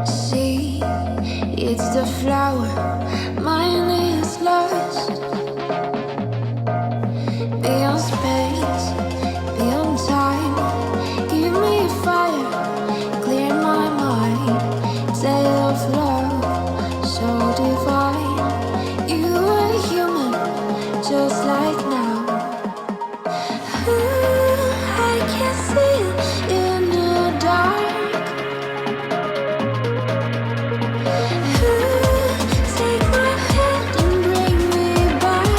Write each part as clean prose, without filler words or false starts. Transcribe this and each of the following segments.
See, it's the flower, mine is lost. Beyond space, beyond time, give me fire, clear my mind. Tale of love, so divine. You are human, just like now. I can see it in the dark. Take my hand and bring me back.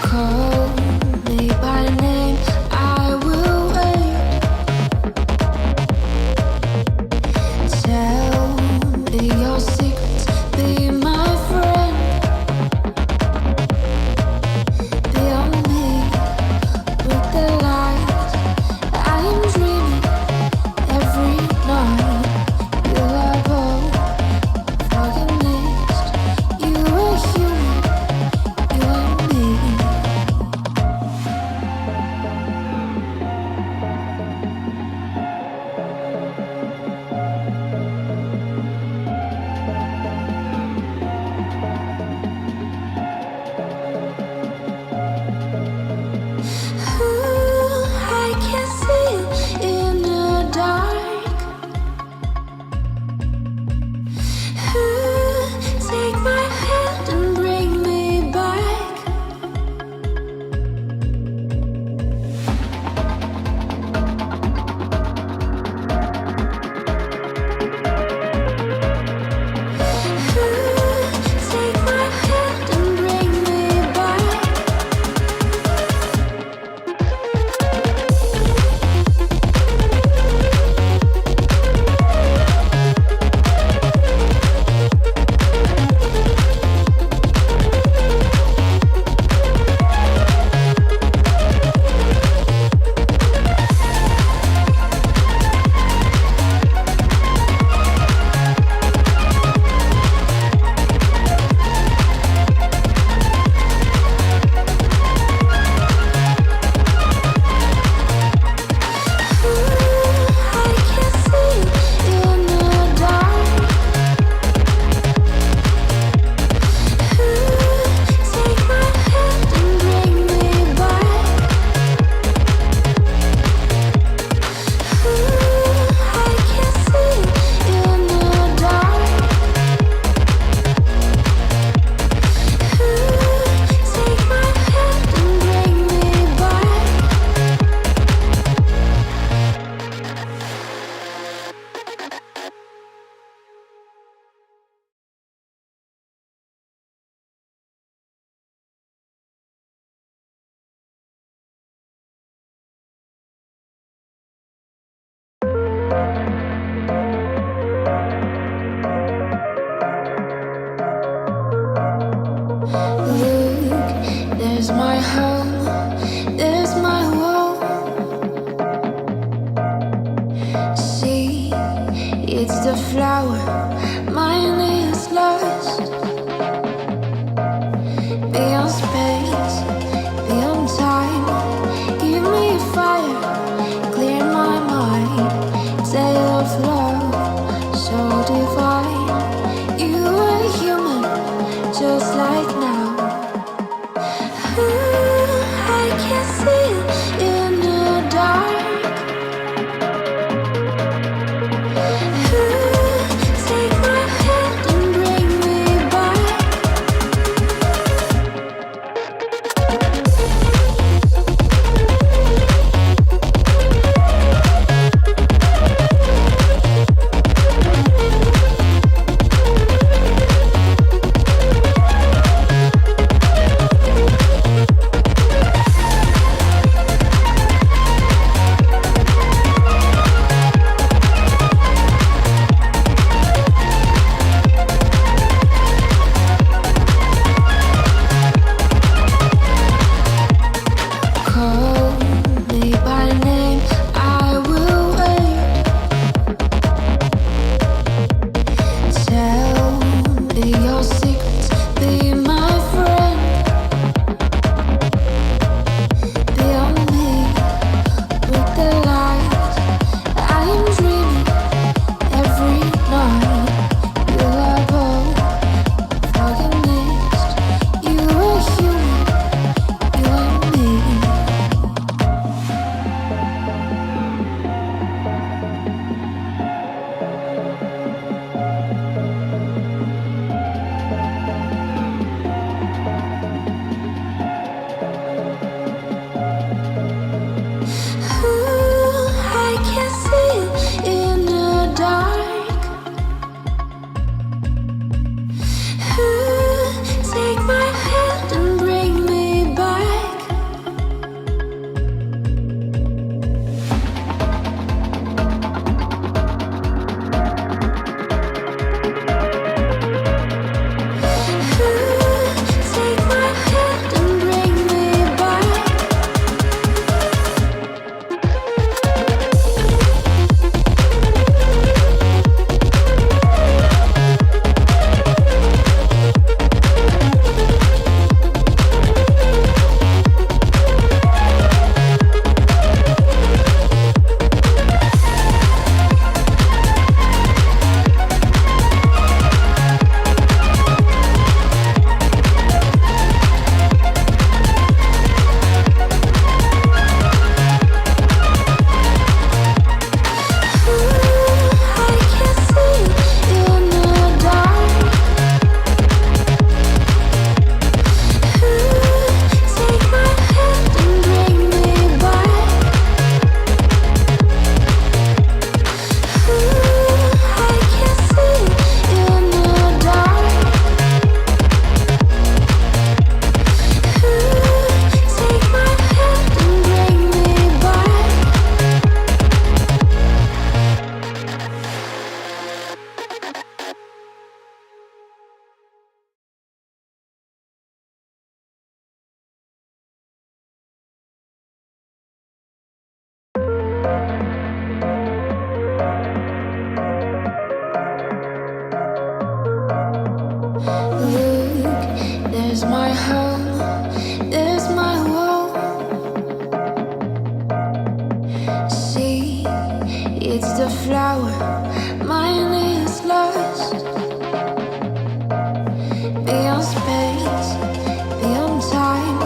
Call me by name, I will wait. Tell me your secrets, be my friend. Beyond me, with the light, I am dreaming every night. You are both for the next. You are human, you and me. I can see it in the dark. Take my hand and bring me back. Take my hand and bring me back. I can see it in the dark. Take my hand and bring me back. I can see it in the dark. Take my hand and bring me back. Look, there's my home, there's my world. See, it's the flower, mine is lost. Beyond space, beyond time, give me fire, clear my mind. Tale of love, so divine. You are human, just like now. I can see it in the dark. Take my hand and bring me back. See, it's the flower, mine is lost. Beyond space, beyond time,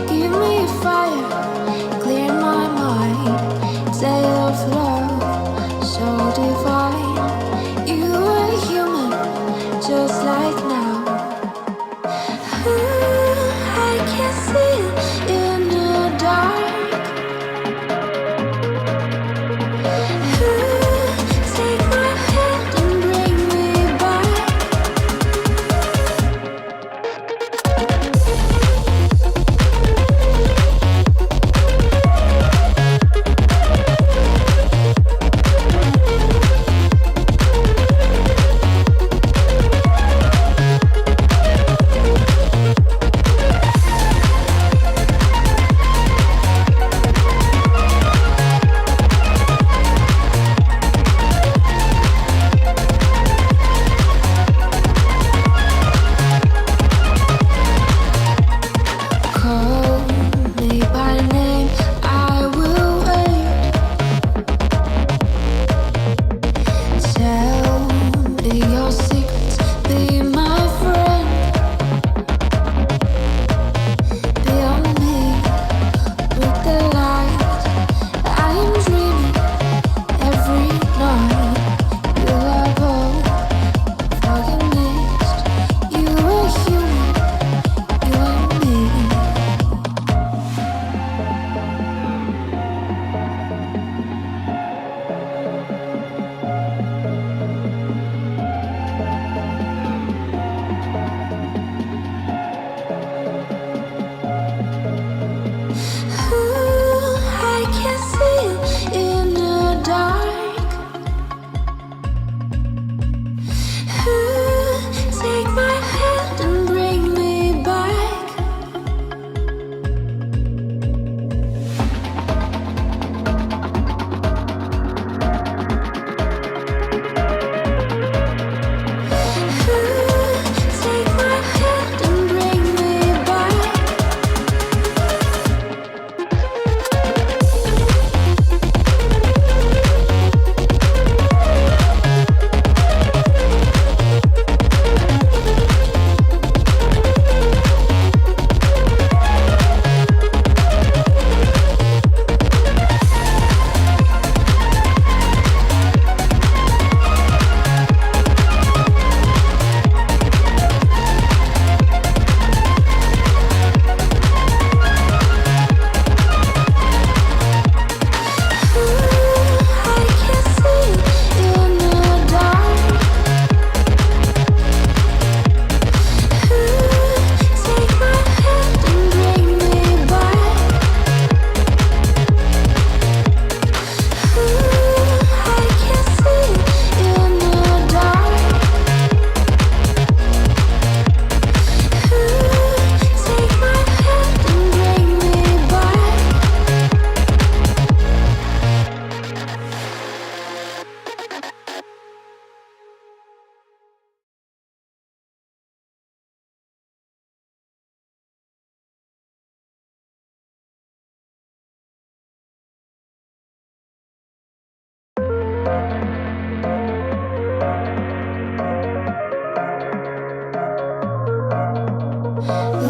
give me a fire, clear my mind. Tale of love, so divine. You are human, just like now. Ooh, I can see it in the dark. Take my hand and bring me back. Call me by name, I will wait. Tell me your secrets, be my friend. Beyond me, with the light, I am dreaming every night. You have all fucking missed. You are human, you and me. Ooh, I can see it in the dark. Ooh, take my hand and bring me back. Ooh, take my hand and bring me back. I can see it in the dark. Take my hand and bring me back. I can see it in the dark. Take my hand and bring me back.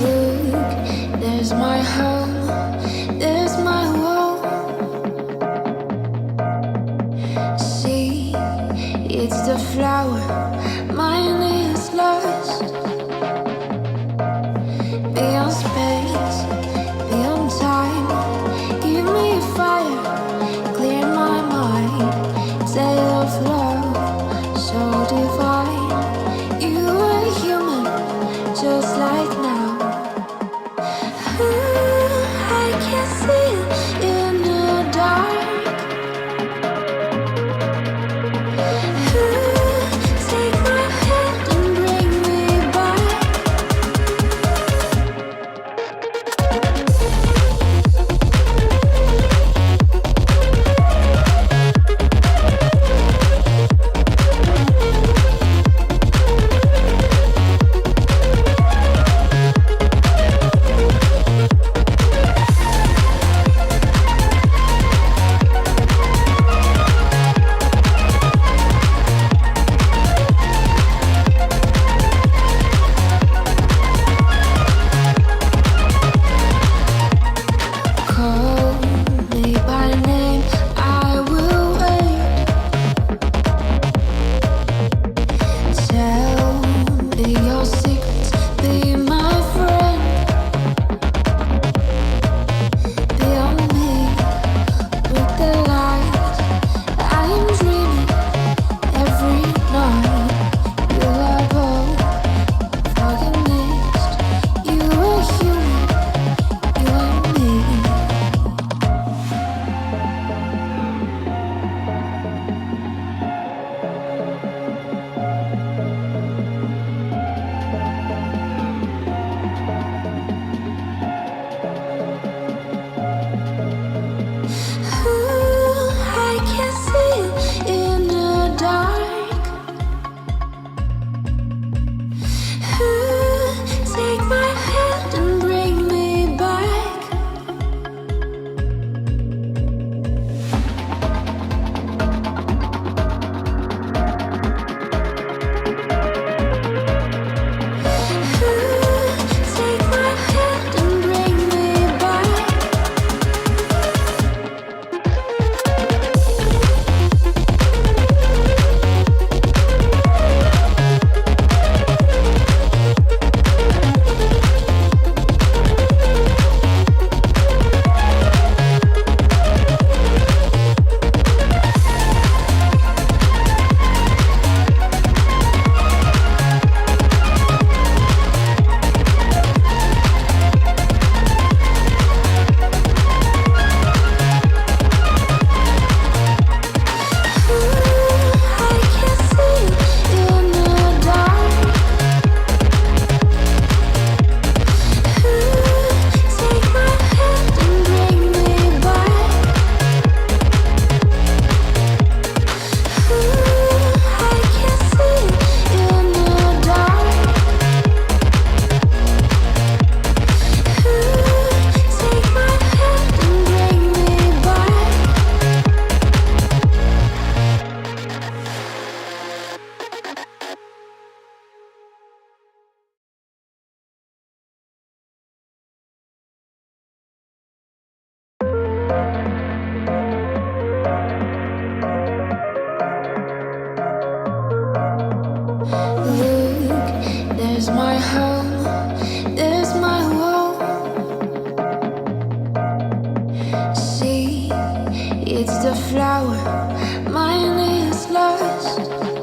Look, there's my home, there's my world. See, it's the flower, mine is lost. Beyond space, beyond time, give me a fire, clear my mind. Tale of love, so divine. You are human, just like now. Ooh, I can see it in the dark. Ooh, take my hand and bring me back. It's the flower, mine is lost.